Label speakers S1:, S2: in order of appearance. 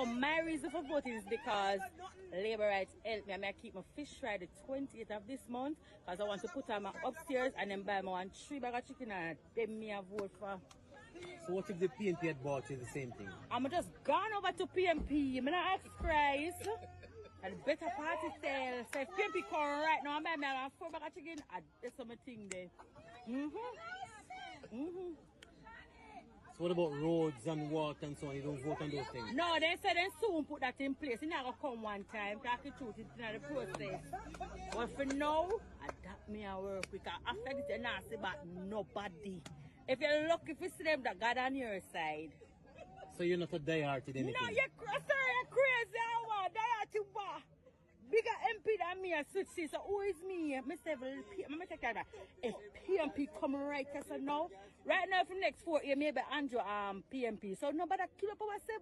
S1: So my reason for voting is because labor rights help me. I may keep my fish fry the 28th of this month because I want to put on my upstairs and then buy my 3 bag of chicken and then me a vote for.
S2: So what if the PNP had bought you the same thing?
S1: I'm just gone over to PNP. I'm not ask Christ. And better party sale. So if PNP come right now, I'm buy me a 4 bag of chicken and that's something there.
S2: So what about roads and water and so on? You don't vote on those things?
S1: No, they said they soon put that in place. It's not going to come one time. Talk the truth, it's not the process. But for now, adapt me and work. Because after this, you're not see about nobody. If you're lucky to see them, that God on your side.
S2: So you're not a diehard in anything?
S1: No, you're crazy. Diehard. Bigger MP than me, I switch see. So who is me? I'm take care of that. If PMP come right, so now, right now for the next 4 years, maybe Andrew PMP. So nobody kill up ourselves.